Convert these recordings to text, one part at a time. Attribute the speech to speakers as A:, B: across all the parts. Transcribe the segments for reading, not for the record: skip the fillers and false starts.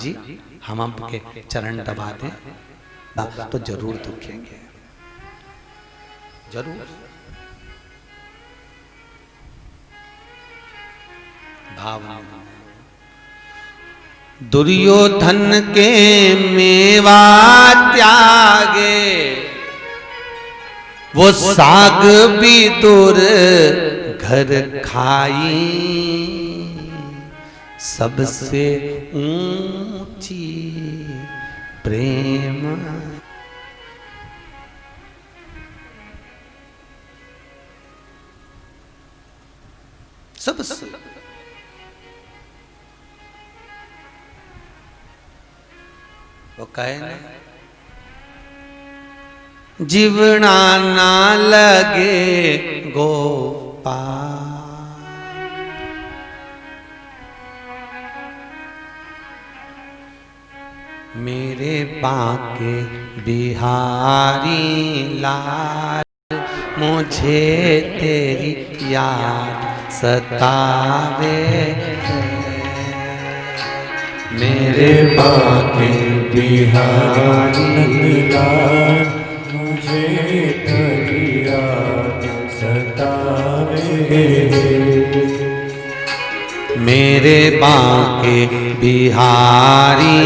A: जी हम आपके चरण दबा दें तो जरूर दुखेंगे, जरूर। भाव दुर्योधन के मेवा त्यागे, वो साग भी दूर घर खाई, सबसे ऊंची प्रेम। सबसे वो कहे ना, जीवना ना लगे गोपाल, मेरे बांके बिहारी लाल, मुझे तेरी याद सतावे,
B: मेरे बांके बिहारी लाल, मुझे तेरी याद सतावे,
A: मेरे बांके बिहारी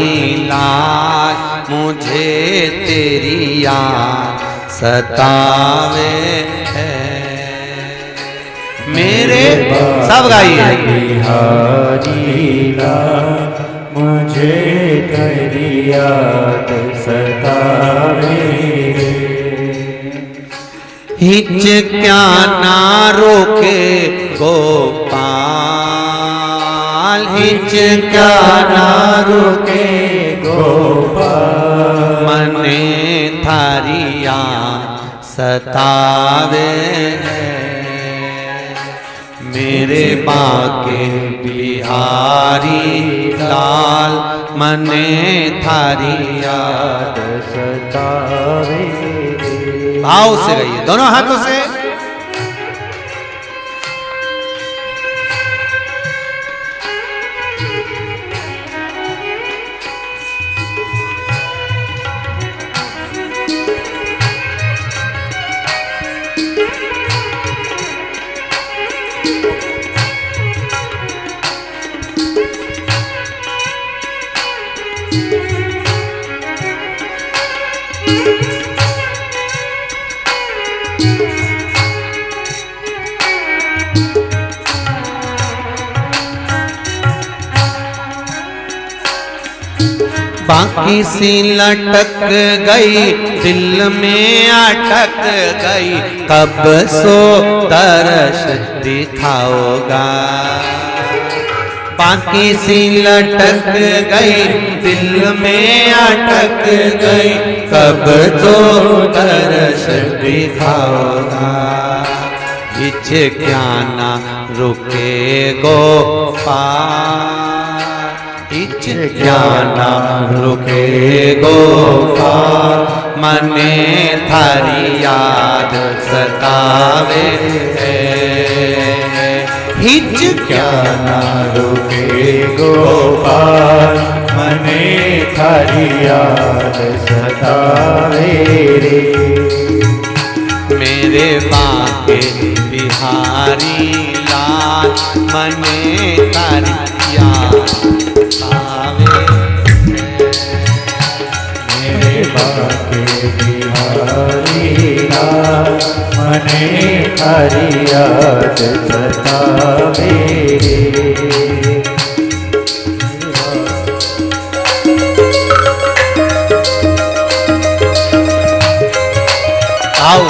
A: लाल, मुझे तेरी याद सतावे है। मेरे सब गाइए,
B: बिहारी लाल, मुझे तेरी याद सतावे,
A: हिच क्या ना रोके गोपाल, हिच क्या ना
B: रुके गोपाल,
A: मने थारी याद सतावे, मेरे बांके बिहारी लाल, मने थारी याद
B: सतावे।
A: भाव से गाइए दोनों हाथों से। बाकी सी लटक गई, दिल में अटक गई, कब सो तरस दिखाओगा, बाकी सी लटक गई, दिल में अटक गई, कब तो तरस दिखाओगा, हिच क्या ना रुके गोपाल, हिच क्या ना रुके गोपाल, मने थारी याद सतावे है, हिच
B: क्या ना रुके गोपाल, मने थारी याद सतावे,
A: मेरे बांके बिहारी लाल, मने थारी याद सतावे,
B: मेरे बांके बिहारी लाल, मने थारी याद सतावे,
A: आओ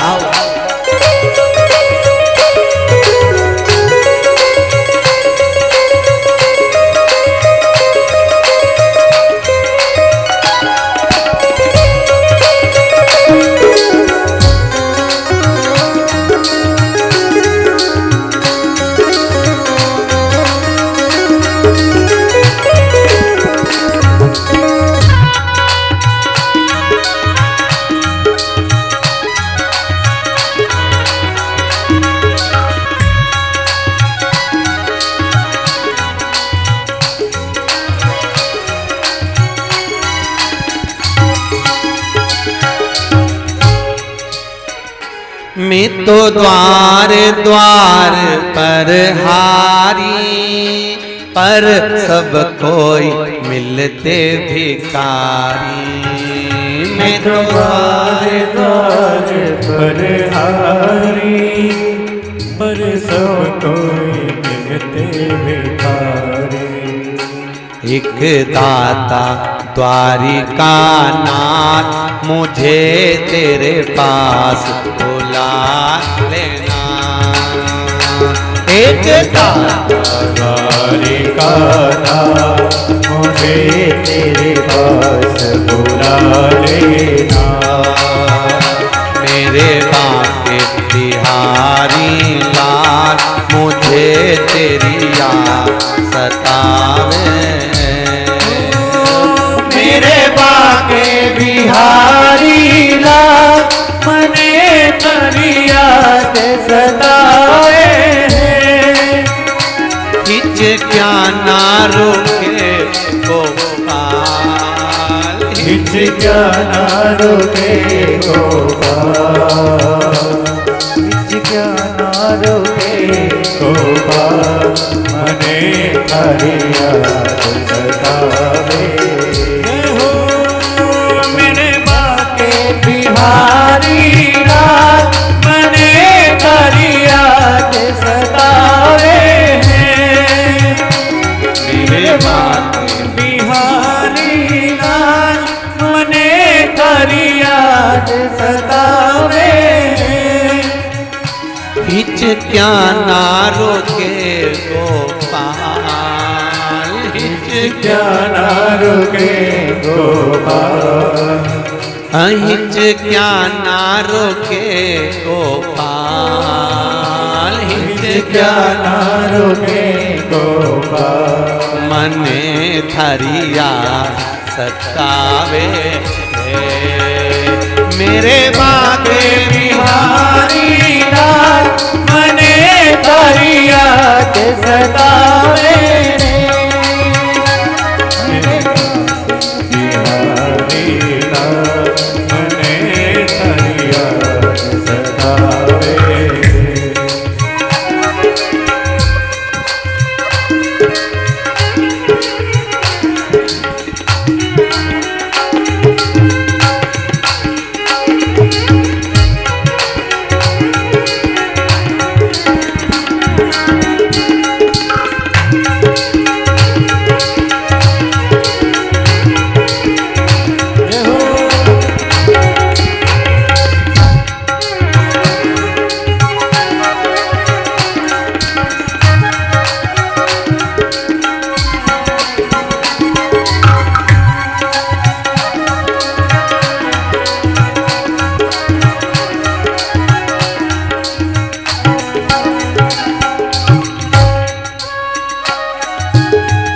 A: मैं तो द्वार द्वार पर हारी, पर सब कोई मिलते भिखारी। मैं तो
B: द्वार द्वार पर हारी, पर सब कोई मिलते भिखारी।
A: एक दाता द्वारिका नाथ, मुझे तेरे पास बुला लेना। एक दाता
B: द्वारिका नाथ, मुझे तेरे पास बुला लेना।
A: मेरे बांके बिहारी लाल, मुझे तेरी याद सतावे।
B: मेरे बांके बिहारी लाल, मने तेरी याद सतावे।
A: हिच क्या ना रोके गोपाल,
B: हिच क्या ना रोके गोपाल, हिच क्या ना रोके गोपाल, मने तेरी याद सतावे। मेरे बांके बिहारी लाल, मने तेरी याद सतावे। मेरे बांके बिहारी लाल, मने तेरी याद सतावे।
A: हिच क्या ना रोके गोपाल, हिच
B: क्या ना रोके गोपाल,
A: हिच क्या ना रोके गोपाल, हिच
B: क्या ना रोके गोपाल,
A: मने थरिया सतावे। मेरे बांके
B: बिहारी लाल, मने तेरी याद सतावे। बिहारी लाल, मने तेरी याद सतावे।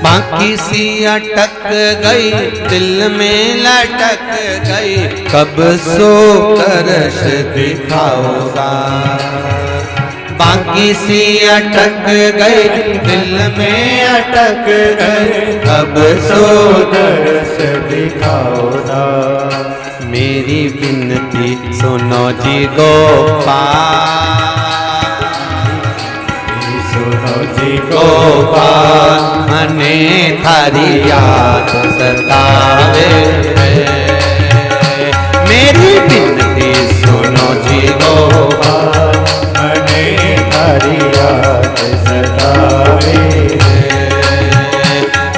A: बाकी सी अटक गई, दिल में लटक गई, कब सो करश दिखाओगा। बाकी सी अटक गई, दिल में अटक गई, कब सो
B: करश दिखाओगा।
A: मेरी विनती सुनो जी गोपाल,
B: सुनो जी
A: गोपाल, मने थारी याद सतावे। मेरी विनती सुनो जी गोपाल,
B: मने तेरी याद सतावे।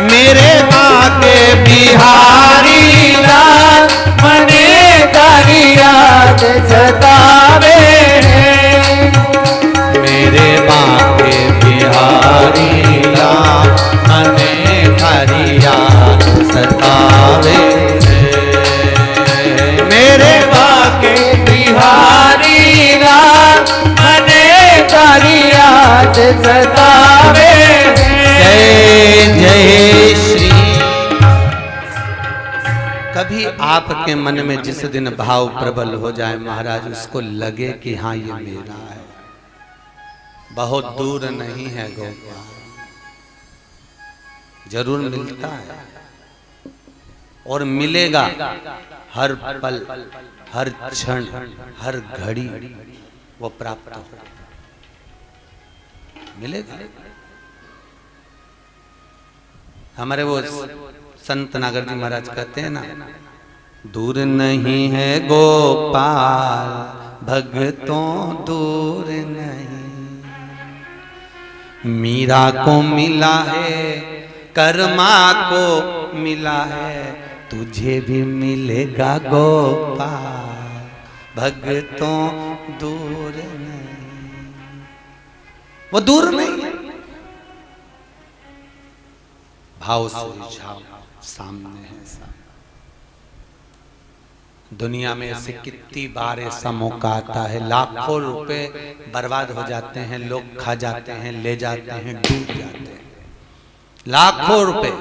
A: मेरे बांके बिहारी
B: लाल, मने तेरी याद सतावे।
A: मेरे बांके बिहारी लाल, मने थारी याद सतावे। मेरे
B: बांके बिहारी लाल, मने तेरी याद सतावे।
A: जय जय श्री। कभी आपके मन में जिस दिन भाव प्रबल हो जाए महाराज, उसको लगे कि हाँ ये मेरा है, बहुत दूर नहीं है गोपाल, जरूर मिलता है और मिलेगा हर पल, हर क्षण, हर घड़ी वो प्राप्त हो मिलेगा। हमारे वो संत नागर जी महाराज कहते हैं ना, दूर नहीं है गोपाल भगतों दूर नहीं, मीरा को मिला है कर्मा को मिला है, तुझे भी मिलेगा गोपाल भगतों दूर नहीं। वो दूर नहीं है, भाव से रिझाओ, सामने है सामने। दुनिया में ऐसे कितनी बार ऐसा मौका आता है, लाखों रुपए बर्बाद हो जाते हैं, लोग खा जाते हैं, ले जाते हैं, डूब जाते हैं, लाखों रुपए।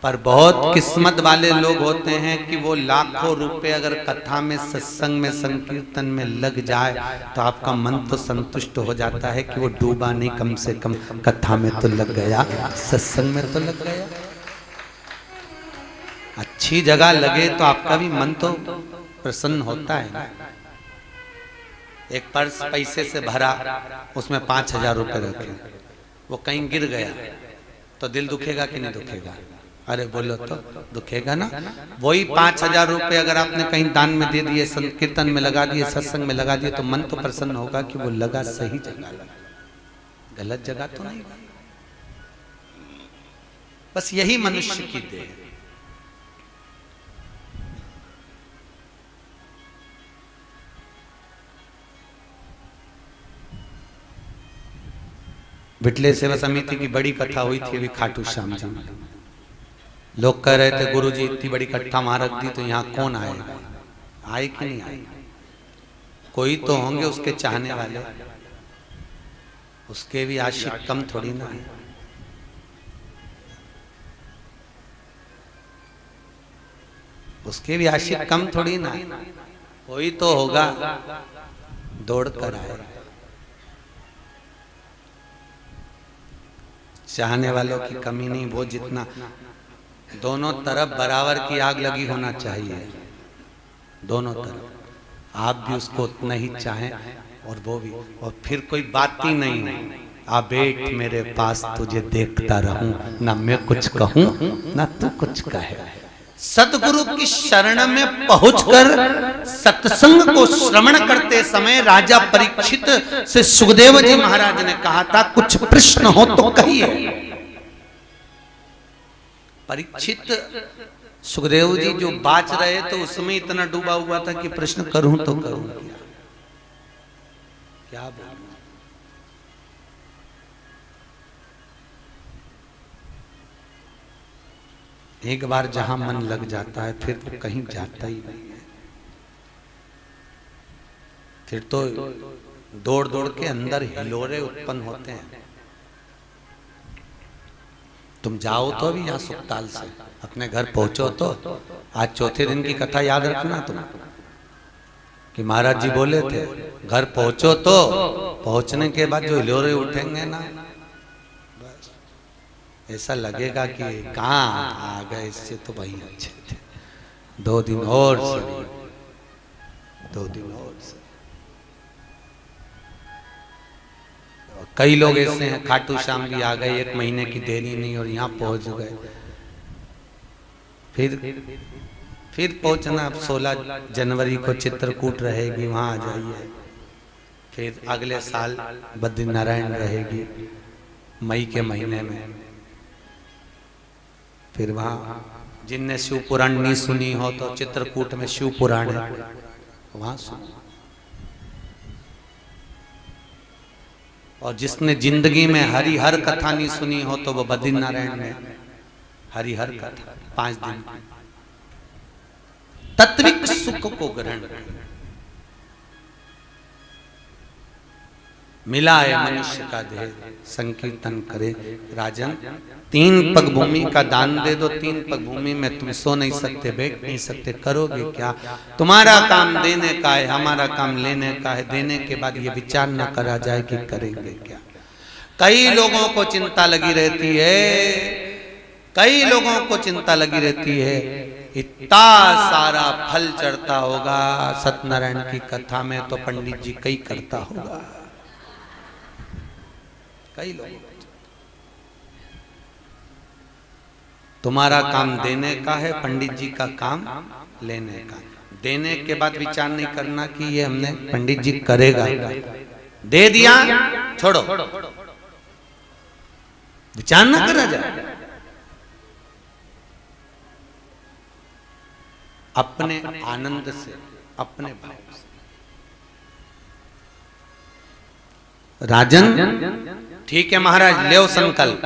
A: पर बहुत किस्मत वाले लोग होते हैं कि वो लाखों रुपए अगर कथा में, सत्संग में, संकीर्तन में लग जाए तो आपका मन तो संतुष्ट हो जाता है कि वो डूबा नहीं, कम से कम कथा में तो लग गया, सत्संग में तो लग गया। अच्छी जगह लगे तो आपका भी मन तो प्रसन्न होता है। एक पर्स पैसे से भरा, उसमें 5,000 रुपए रखे, वो कहीं गिर गया तो दिल दुखेगा कि नहीं दुखेगा? अरे बोलो तो दुखेगा ना। वही 5,000 रुपए अगर आपने कहीं दान में दे दिए, संकीर्तन में लगा दिए, सत्संग में लगा दिए, तो मन तो प्रसन्न होगा कि वो लगा सही जगह लगा, गलत जगह तो नहीं। बस यही मनुष्य की देह है। बिटले सेवा समिति की बड़ी कथा हुई थी अभी खाटू श्याम जी में। लोग कह रहे थे गुरुजी इतनी बड़ी कथा वहां रख दी तो यहाँ कौन आएगा? आए कि नहीं आए? कोई तो होंगे उसके चाहने वाले, उसके भी आशिक कम थोड़ी ना है। उसके भी आशिक कम थोड़ी ना है, कोई तो होगा दौड़ कर आए। चाहने वालों की कमी नहीं, वो जितना दोनों तरफ बराबर की आग लगी होना चाहिए, दोनों तरफ। आप भी उसको उतना ही चाहें और वो भी, और फिर कोई बात ही नहीं हो, आ बैठ मेरे पास तुझे देखता रहूं, ना मैं कुछ कहूं ना तू कुछ कहे। सतगुरु की शरण में पहुंचकर सत्संग को श्रवण करते समय राजा परीक्षित से सुखदेव जी महाराज ने कहा था, कुछ प्रश्न हो तो कहिए। परीक्षित सुखदेव जी जो बाच रहे तो उसमें इतना डूबा हुआ था कि प्रश्न करूं तो करूं क्या बोलूं। एक बार जहां मन लग जाता है फिर तो कहीं जाता ही नहीं है। फिर तो दौड़ दौड़ के अंदर हिलोरे उत्पन्न होते हैं। तुम जाओ तो अभी यहाँ सुखताल से अपने घर पहुंचो तो आज चौथे दिन की कथा याद रखना तुम, कि महाराज जी बोले थे घर पहुंचो तो पहुंचने के बाद जो हिलोरे उठेंगे ना, बस ऐसा लगेगा कि कहाँ आ गए, इससे तो वही अच्छे थे। 2 दिन और सही, 2 दिन और सही। कई लोग ऐसे हैं खाटू श्याम भी आ गए, 1 महीने की देरी नहीं और यहाँ पहुंच गए। फिर पहुंचना, 16 जनवरी को चित्रकूट रहेगी, वहां आ जाइए। फिर अगले साल बद्रीनारायण रहेगी मई के महीने में। फिर वहां जिनने शिव पुराण नहीं सुनी हो तो चित्रकूट में शिव पुराण है, वहां सुनो। और जिसने जिंदगी में हरिहर कथा नहीं सुनी हो तो वो बद्रीनारायण में हरिहर कथा 5 दिन तत्विक सुख को ग्रहण करें। मिला है मनुष्य का देह, संकीर्तन करे। राजन 3 पग भूमि का दान दे दो, 3 पग भूमि में तुम सो नहीं सकते, बैठ नहीं सकते, करोगे क्या? तुम्हारा काम देने का है, हमारा काम लेने का है। देने के बाद ये विचार न करा जाए कि करेंगे क्या। कई लोगों को चिंता लगी रहती है, कई लोगों को चिंता लगी रहती है इतना सारा फल चढ़ता होगा सत्यनारायण की कथा में, तो पंडित जी कई करता होगा, कई लोग। तुम्हारा काम देने का है, पंडित जी का काम लेने का। देने के बाद विचार नहीं करना कि ये हमने पंडित जी करेगा, दे दिया छोड़ो, विचार ना करा जाए। अपने आनंद से, अपने भाव से। राजन ठीक है महाराज, ले संकल्प,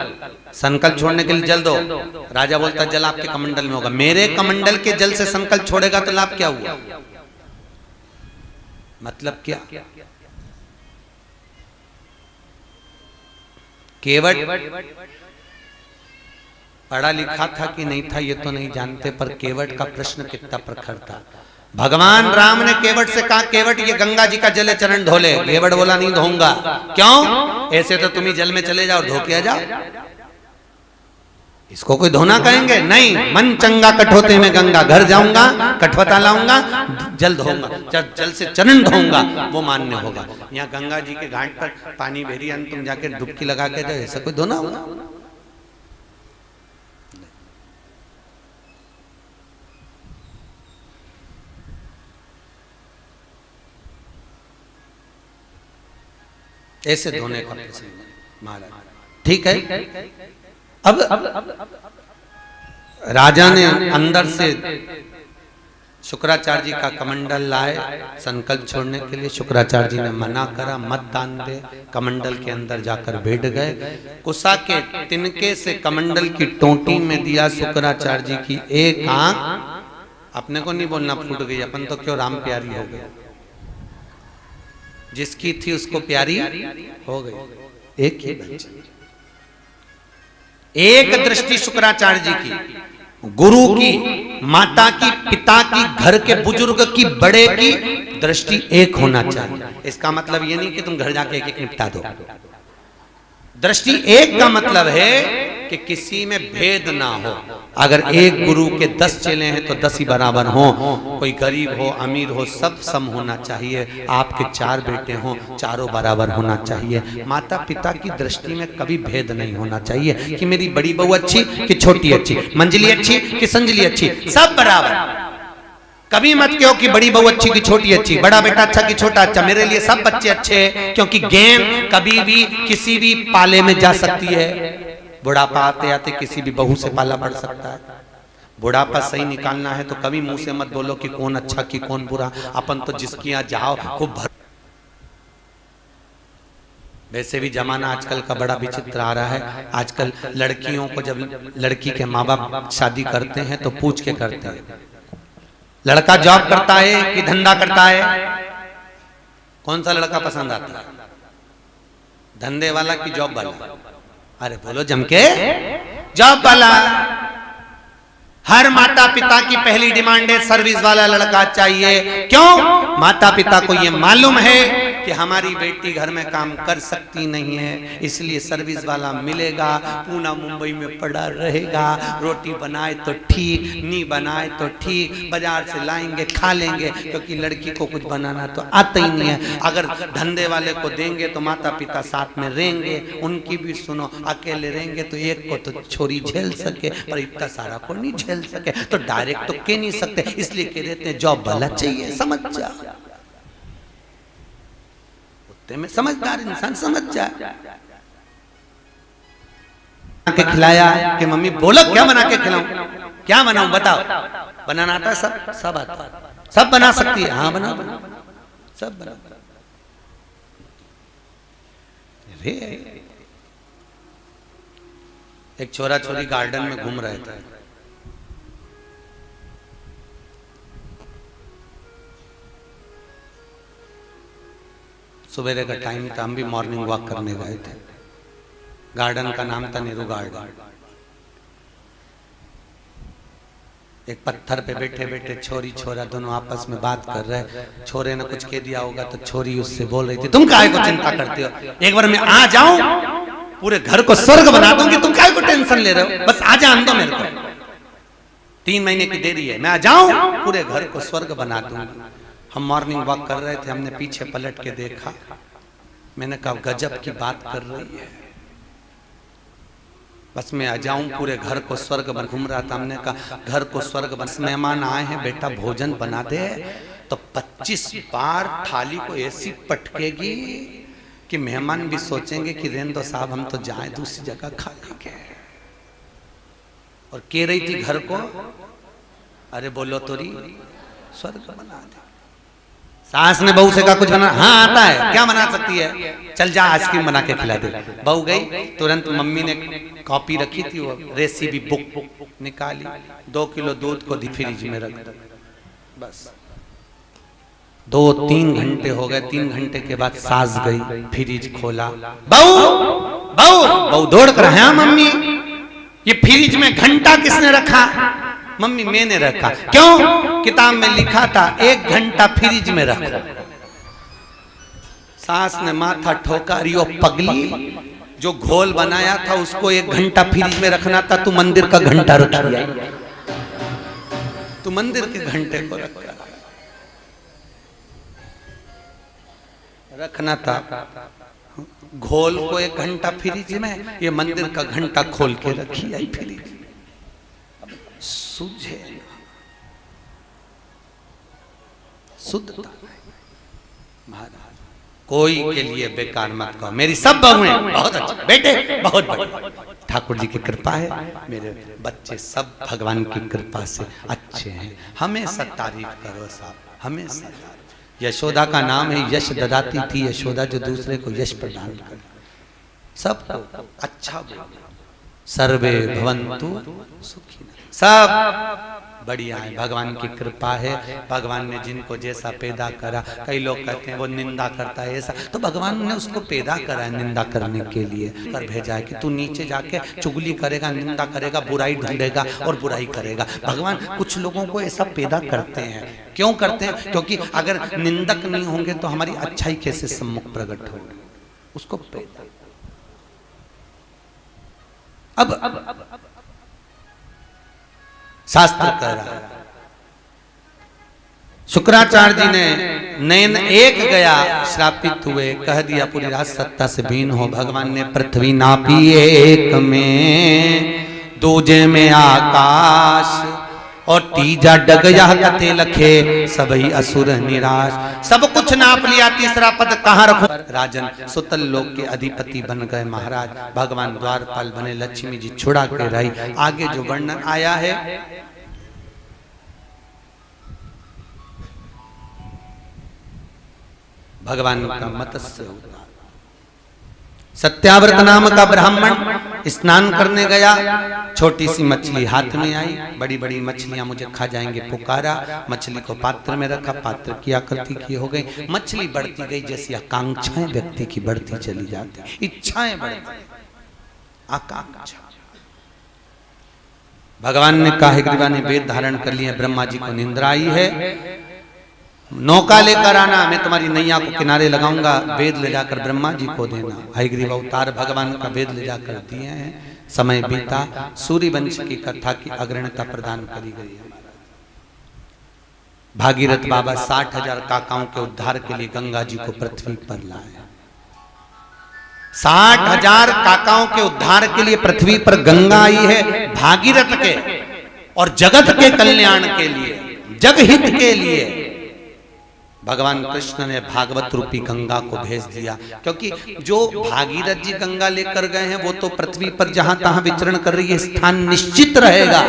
A: संकल्प छोड़ने के लिए जल दो। राजा बोलता जल आपके कमंडल में होगा। मेरे कमंडल के जल से संकल्प छोड़ेगा तो लाभ क्या हुआ? मतलब क्या? केवट पढ़ा लिखा था कि नहीं था ये तो नहीं जानते, पर केवट का प्रश्न कितना प्रखर था। भगवान राम ने केवट से कहा, केवट ये गंगा जी का जल है, चरण धो ले। केवट बोला नहीं धोऊंगा। क्यों? ऐसे तो तुम ही जल में चले जाओ, धो के आ जाओ। इसको कोई धोना कहेंगे? नहीं, मन चंगा कठोते में गंगा, घर जाऊंगा कठवता लाऊंगा, जल धोऊंगा, जल से चरण धोऊंगा, वो मान्य होगा। यहाँ गंगा जी के घाट पर पानी भेरी, तुम जाके डुबकी लगा के जाओ, ऐसा कोई धोना होगा? ऐसे धोने का महाराज ठीक है। अब राजा ने अंदर से शुक्राचार्य जी का कमंडल लाए संकल्प छोड़ने के लिए। शुक्राचार्य जी ने मना करा, मत दान दे। कमंडल के अंदर जाकर बैठ गए। कुसा के तिनके से कमंडल की टोटी में दिया शुक्राचार्य जी की एक आंख। अपने को नहीं बोलना फूट गई, अपन तो क्यों राम प्यारी हो गए। जिसकी थी उसको प्यारी हो गई। एक ही बच्चे, एक दृष्टि शुक्राचार्य जी की, गुरु की, माता की, पिता की, घर के बुजुर्ग की, बड़े की दृष्टि एक होना चाहिए। इसका मतलब ये नहीं कि तुम घर जाके एक एक निपटा दो। दृष्टि एक का मतलब है कि किसी में भेद ना हो। अगर एक गुरु के 10 चेले हैं तो 10 ही बराबर हो। कोई गरीब हो, अमीर हो, सब सम होना चाहिए। आपके 4 बेटे हों, चारों बराबर होना चाहिए। माता पिता की दृष्टि में कभी भेद नहीं होना चाहिए कि मेरी बड़ी बहू अच्छी कि छोटी अच्छी, मंजली अच्छी कि संजली अच्छी, सब बराबर। कभी मत कहो कि बड़ी बहू अच्छी की छोटी अच्छी, बड़ा बेटा अच्छा कि छोटा अच्छा। मेरे लिए सब बच्चे अच्छे हैं, क्योंकि गेंद कभी भी किसी भी पाले में जा सकती है। बुढ़ापा आते आते किसी भी बहू से पाला पड़ सकता है। बुढ़ापा सही निकालना है तो कभी मुंह से मत बोलो कि कौन अच्छा कि कौन बुरा। अपन तो जिसकी यहाँ जाओ खूब भर। वैसे भी जमाना आजकल का बड़ा विचित्र आ रहा है। आजकल लड़कियों को जब लड़की के माँ बाप शादी करते हैं तो पूछ के करते हैं, लड़का जॉब करता है कि धंधा करता है, कौन सा लड़का पसंद आता है, धंधे वाला कि जॉब वाला? अरे बोलो जम के, जॉब वाला। हर माता पिता की पहली डिमांड है सर्विस वाला लड़का चाहिए। क्यों? माता पिता को यह मालूम है कि हमारी बेटी घर में काम कर सकती नहीं है, इसलिए सर्विस वाला मिलेगा। पूना मुंबई में पड़ा रहेगा, रोटी बनाए तो ठीक, नहीं बनाए तो ठीक, बाजार से लाएंगे खा लेंगे, क्योंकि लड़की को कुछ बनाना तो आता ही नहीं है। अगर धंधे वाले को देंगे तो माता पिता साथ में रहेंगे, उनकी भी सुनो। अकेले रहेंगे तो एक को तो छोरी झेल सके, पर इतना सारा को नहीं झेल सके, तो डायरेक्ट तो कह नहीं सकते, इसलिए कह देते हैं जॉब वाला चाहिए। समझ जा, में समझदार इंसान समझ जाए। के खिलाया कि मम्मी बोलो क्या बना के खिलाऊं, क्या बनाऊं बताओ। बनाना आता है? सब आता है, सब बना सकती है। हाँ बना, सब बना। एक छोरा छोरी गार्डन में घूम रहे थे। सुबह का टाइम था, हम भी मॉर्निंग वॉक करने गए थे। गार्डन का नाम था नेहरू गार्डन। एक पत्थर पे बैठे बैठे छोरी छोरा दोनों आपस में बात कर रहे। छोरे ने कुछ कह दिया होगा तो छोरी उससे बोल रही थी, तुम काहे को चिंता करते हो, एक बार मैं आ जाऊं पूरे घर को स्वर्ग बना दूंगी, तुम काहे को टेंशन ले रहे हो, बस आ जा, दो मेरे को। 3 महीने की देरी है, मैं आ जाऊं पूरे घर को स्वर्ग बना दूंगा। हम मॉर्निंग वॉक कर रहे थे, हमने पीछे पलट के देखा, मैंने कहा गजब की बात कर रही है, बस मैं आ जाऊं पूरे घर को स्वर्ग बन। घूम रहा था, हमने कहा घर को स्वर्ग बन, मेहमान आए हैं बेटा भोजन बना दे, तो 25 बार थाली को ऐसी पटकेगी कि मेहमान भी सोचेंगे कि रेंदो साहब हम तो जाएं दूसरी जगह खा लेंगे। और कह रही थी घर को, अरे बोलो तोरी स्वर्ग बना दे। सास ने बहू से कहा कुछ बना, हाँ आता है, क्या बना सकती है, चल जा आइसक्रीम बना के खिला दे। बहू गई, तुरंत मम्मी ने कॉपी रखी थी, वो रेसिपी बुक निकाली, 2 किलो दूध को फ्रिज में रख दो। बस 2-3 घंटे हो गए, 3 घंटे के बाद सास गई, फ्रिज खोला, बहू बहू बहू दौड़ कर, हाँ मम्मी ये फ्रिज में घंटा किसने रखा? मम्मी मैंने रखा। क्यों? किताब में लिखा था 1 घंटा फ्रिज में रखो। सास ने माथा ठोका, रियो पगली, जो घोल बनाया था उसको 1 घंटा फ्रिज में रखना था, तू मंदिर का घंटा रखिया, तू मंदिर के घंटे को रखना था, घोल को 1 घंटा फ्रिज में, ये मंदिर का घंटा खोल के रखी आई फ्रिज। सूझे शुद्धता महाराज, कोई के लिए बेकार मत कहो। मेरी सब बहुएं बहुत अच्छी, बेटे बहुत बड़े, ठाकुर जी की कृपा है, मेरे बच्चे सब भगवान की कृपा से अच्छे हैं। हमेशा तारीफ करो साहब, हमेशा। यशोदा का नाम है यश ददाती थी यशोदा, जो दूसरे को यश प्रदान करे, सबको अच्छा बोलो। सर्वे भवन्तु सुखिनः, सब बढ़िया है, भगवान की कृपा है। भगवान ने जिनको जैसा पैदा करा, कई लोग कहते हैं वो निंदा करता है ऐसा, तो भगवान ने उसको पैदा करा है निंदा करने के लिए, कर भेजा है कि तू नीचे जाके चुगली करेगा, निंदा करेगा, बुराई ढूंढेगा और बुराई करेगा। भगवान कुछ लोगों को ऐसा पैदा करते हैं, क्यों करते हैं? क्योंकि अगर निंदक नहीं होंगे तो हमारी अच्छाई कैसे सम्मुख प्रकट होगी, उसको पैदा। अब शास्त्र कह रहा है, शुक्राचार्य जी ने नयन एक गया, श्रापित हुए, कह दिया पूरी रात सत्ता से भीन हो। भगवान ने पृथ्वी नापी एक में, दूजे में आकाश, और तीजा डग यह कथे लखे, सबही असुर निराश। सब कुछ नाप लिया, तीसरा पद कहाँ रखो? राजन सुतल लोक के अधिपति बन गए महाराज, भगवान द्वारपाल बने, लक्ष्मी जी छुड़ा के रही। आगे जो वर्णन आया है, भगवान का मत्स्य अवतार। सत्याव्रत नाम का ब्राह्मण स्नान करने गया, छोटी सी मछली हाथ में आई, बड़ी बड़ी मछलियां मुझे खा जाएंगे पुकारा, मछली को पात्र में रखा, पात्र की आकृति की हो गई, मछली बढ़ती गई, जैसी आकांक्षाएं व्यक्ति की बढ़ती चली जाती, इच्छाएं बढ़ती, आकांक्षा। भगवान ने कहा हयग्रीवा ने वेद धारण कर लिए, ब्रह्मा जी को निंद्रा आई है, नौका लेकर आना, मैं तुम्हारी नैया को किनारे लगाऊंगा, वेद ले जाकर ब्रह्मा जी को देना। हयग्रीव अवतार भगवान का वेद ले जाकर दिए हैं। समय बीता, सूर्य वंश की कथा की अग्रणता प्रदान करी गई है। भागीरथ बाबा 60,000 काकाओं के उद्धार के लिए गंगा जी को पृथ्वी पर लाए। 60,000 काकाओं के उद्धार के लिए पृथ्वी पर गंगा आई है, भागीरथ के और जगत के कल्याण के लिए, जगहित के लिए भगवान कृष्ण ने भागवत रूपी गंगा को भेज दिया। क्योंकि जो भागीरथ जी गंगा लेकर गए हैं वो तो पृथ्वी पर जहां तहां विचरण कर रही है, स्थान निश्चित रहेगा,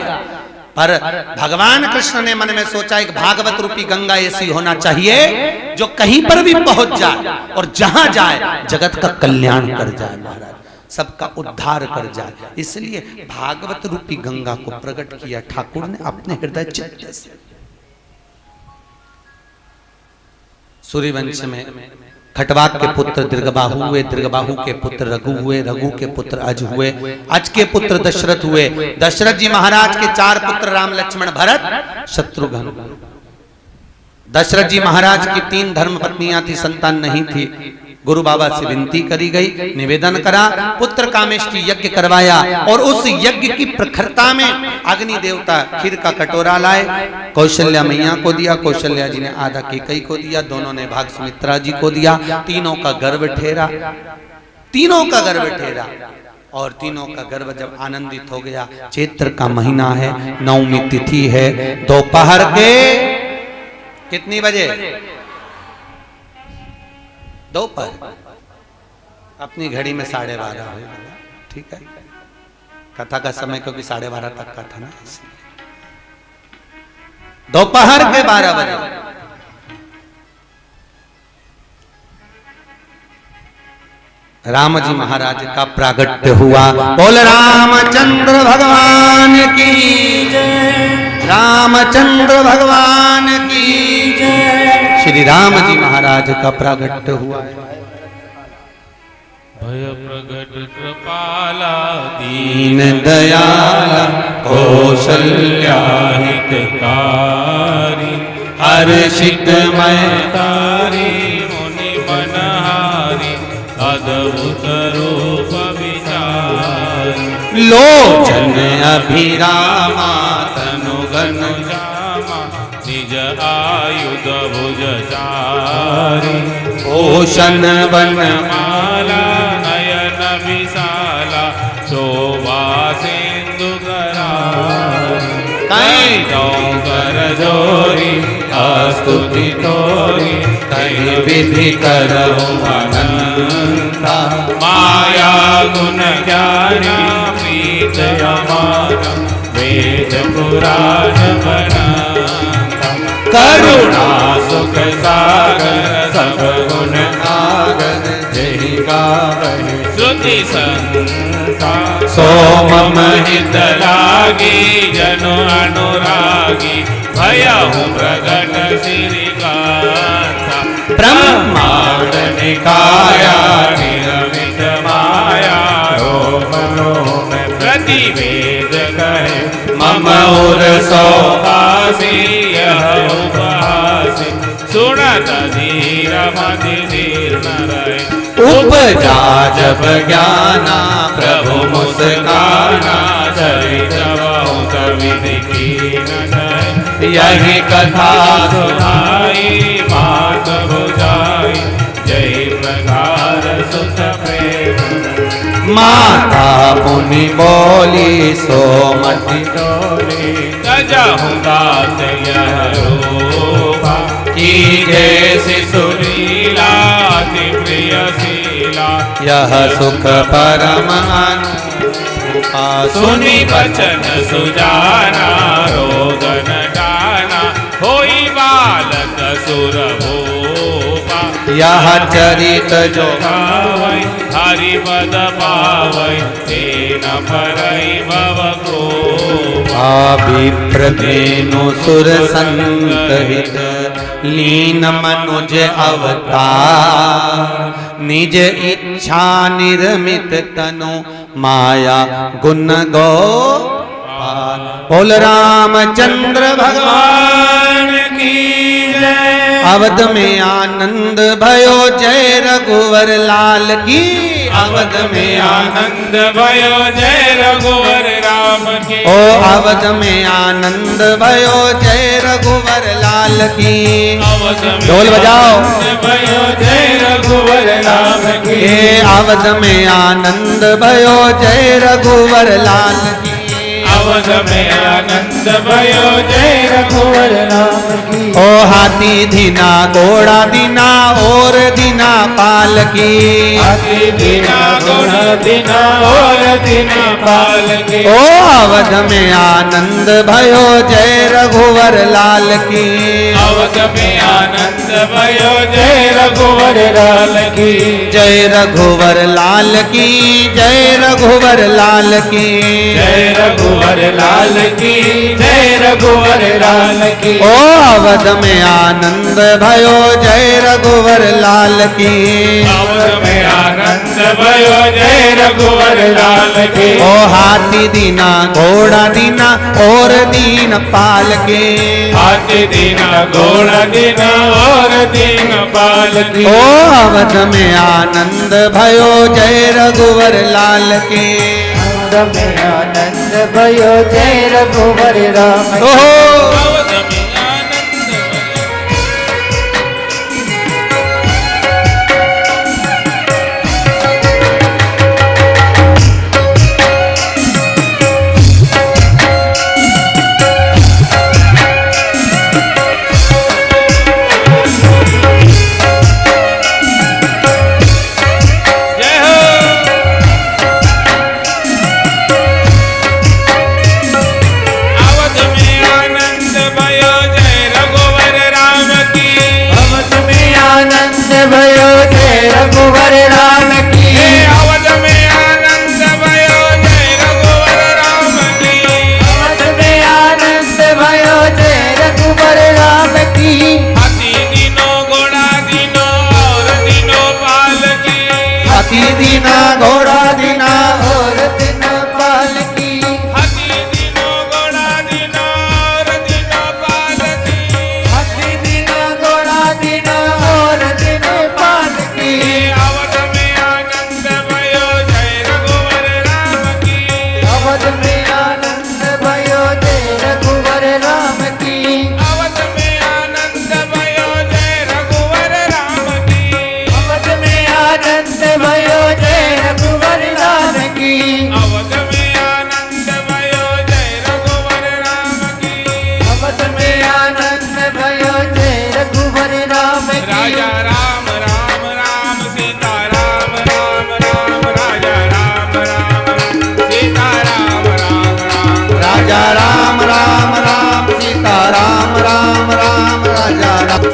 A: पर भगवान कृष्ण ने मन में सोचा एक भागवत रूपी गंगा ऐसी होना चाहिए जो कहीं पर भी पहुंच जाए और जहां जाए जगत का कल्याण कर जाए, महाराज सबका उद्धार कर जाए। इसलिए भागवत रूपी गंगा को प्रकट किया ठाकुर ने अपने हृदय चित्त से। सूर्यवंश में खटवाक के पुत्र दीर्घबाहु हुए, दीर्घबाहु के पुत्र रघु हुए, रघु के पुत्र अज हुए, अज के पुत्र दशरथ हुए, दशरथ जी महाराज के 4 पुत्र राम लक्ष्मण भरत शत्रुघ्न। दशरथ जी महाराज की 3 धर्म पत्नियां थी, संतान नहीं थी, गुरु बाबा से विनती करी गई, निवेदन करा, पुत्र कामेष्टि यज्ञ करवाया और उस यज्ञ की प्रखरता में अग्नि देवता खीर का कटोरा लाए, कौशल्या मैया को दिया, कौशल्या जी ने आधा कैकेयी को दिया, दोनों ने भाग सुमित्रा जी को दिया। तीनों का गर्भ ठेरा, तीनों का गर्भ ठेरा और तीनों का गर्भ जब आनंदित हो गया। चैत्र का महीना है, नवमी तिथि है, दोपहर के कितनी बजे? दोपहर, अपनी घड़ी में 12:30 हो, ठीक है। कथा का समय क्योंकि 12:30 तक का था ना, दोपहर के 12 बजे राम जी महाराज का प्रागट्य हुआ। बोल रामचंद्र भगवान की जय, रामचंद्र भगवान की जय। श्री राम जी महाराज का प्रागट्य हुआ।
C: भय प्रगट कृपाला
A: दीन दयाला
C: कौशल्या हितकारी
A: हर्षित मैं
C: तारी मुनि मनहारी अद्भुत रूप विचारी
A: लोचन अभिरामा तनुगन
C: जामा निज आयुध भुज चारी
A: भूषण वन
C: माला नयन विशाला शोभा सिंधु कई कर जोरी स्तुति तोरी कई विधि करो अनंता माया गुण ज्ञानी प्रीत अमाना वेद पुराण बनंता करुणा सुख सागर सब गुण आगर जय गावहि श्रुति संता सोम हित लागी जनु अनुरागी भयहु प्रगट श्री गाथा ब्रह्मांड निकाया निरमित माया रोम रोम प्रतिवेद कहे मम उर सौभासी यह उपहासी सुनत धीर मति दीर्घ रहे उपजा जब ज्ञाना प्रभु मुस्काना चरित बहुत विधि कीन यही कथा सुनाई मात बुझाई जय प्रकार सुत प्रेम माता मुनि बोली सोमति डोली तजहु दात यह रूपा की जैसी सुरीला अति प्रिय शीला यह सुख परम अनुपा सुनि बचन सुजाना रोदन डाना होई बालक सुर भूपा यह चरित जो गावै हरि पद पावै तेन परई भव कृपा विप्रधेनु सुर संत लीन मनुज अवतार निज इच्छा निर्मित तनु माया गुण गोपाल। बोल रामचंद्र भगवान की जय। अवध में आनंद भयो जय रघुवर लाल की। अवध में आनंद भयो जय रघुवर राम की। ओ अवध में आनंद भयो जय रघुवर लाल की। ढोल बजाओ भयो जय रघुवर राम की। अवध में आनंद भयो जय रघुवर लाल की। अवध में आनंद भयो जय रघुवर राम की। ओ हाथी दीना घोड़ा दीना और दीना पाल की। हाथी दीना घोड़ा दीना और दीना पाल की। ओ अवध में आनंद भयो जय रघुवर लाल की। अवध में आनंद भयो जय रघुवर लाल की। जय रघुवर लाल की जय रघुवर लाल की। जय रघुवर लाल की जय रघुवर लाल की। ओ अवध में आनंद भयो जय रघुवर लाल की। अवध में आनंद
B: भयो जय रघुवर लाल की।
C: ओ हाथी दीना घोड़ा दीना और दीन पाल के।
B: हाथी दीना घोड़ा दीना और दीन पाल की।
C: ओ अवध में आनंद भयो जय रघुवर लाल के।
B: अवध में आनंद भयो जय रघुवर राम की।
C: ओहो
B: भयो जय रघुवर राम की। अवध में आनंद भयो जय रघुवर राम की। अवध में आनंद भयो जय रघुवर राम की। हाथी दीनो घोड़ा दीनो और दीनो पाल की।
C: हाथी दीना घोड़ा दीना
B: और दीनो पाल की। हाथी दीनो घोड़ा दीनो और दीनो पाल की। हाथी दीनो घोड़ा दीनो और दीनो पाल की। अवध में आनंद भयो जय रघुवर राम की। अवध में आनंद भयो जय रघुवर राम की। अवध में आनंद भयो जय रघुवर राम की। अवध में आनंद भयो जय रघुवर राम की। अवध में आनंद भयो जय रघुवर राम की। अवध में आनंद भयो जय रघुवर राम की। राजा राम राम राम सीता राम राम राम। राजा राम राम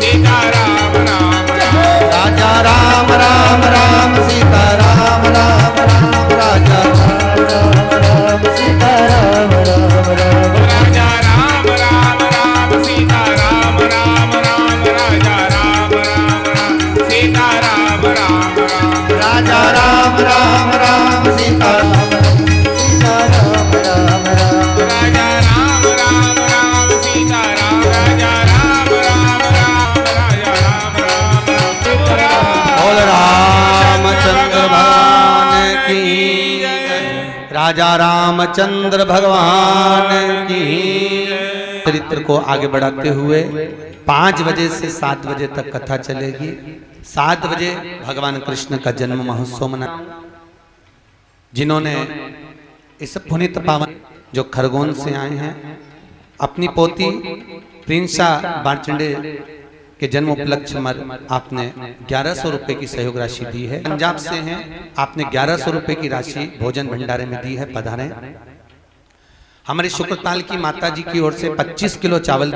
B: सीता राम राम राम।
C: राजा राम राम राम सीता राम राम राम। राजा राम
B: सीता राम राम राम।
C: राजा राम राम राम सीता राम राम राम। राजा
B: राम राम सीता राम राम राम। राजा राम राम राम सीता राम राम राम। राजा राम राम राम सीता राम राम राम।
C: राजा राम राम राम सीता
B: सीता राम राम राम। राजा राम राम राम सीता राम। राजा राम राम राम। राजा राम राम राम सीता राम।
C: बोल रामचंद्र भगवान की। राजा रामचंद्र भगवान की। चरित्र को आगे बढ़ाते हुए 5 बजे से 7 बजे तक कथा चलेगी। 7 बजे भगवान कृष्ण का जन्म महोत्सव मना। जिन्होंने इस पुनीत पावन जो खरगोन से आए हैं अपनी पोती प्रिंसा बाणचंडे के जन्म उपलक्ष्य में आपने 1100 रुपए की सहयोग राशि दी है। पंजाब से हैं, आपने 1100 रुपए की राशि भोजन भंडारे में दी है। पधारें। हमारे शुक्रताल की माता जी की ओर से 25 किलो चावल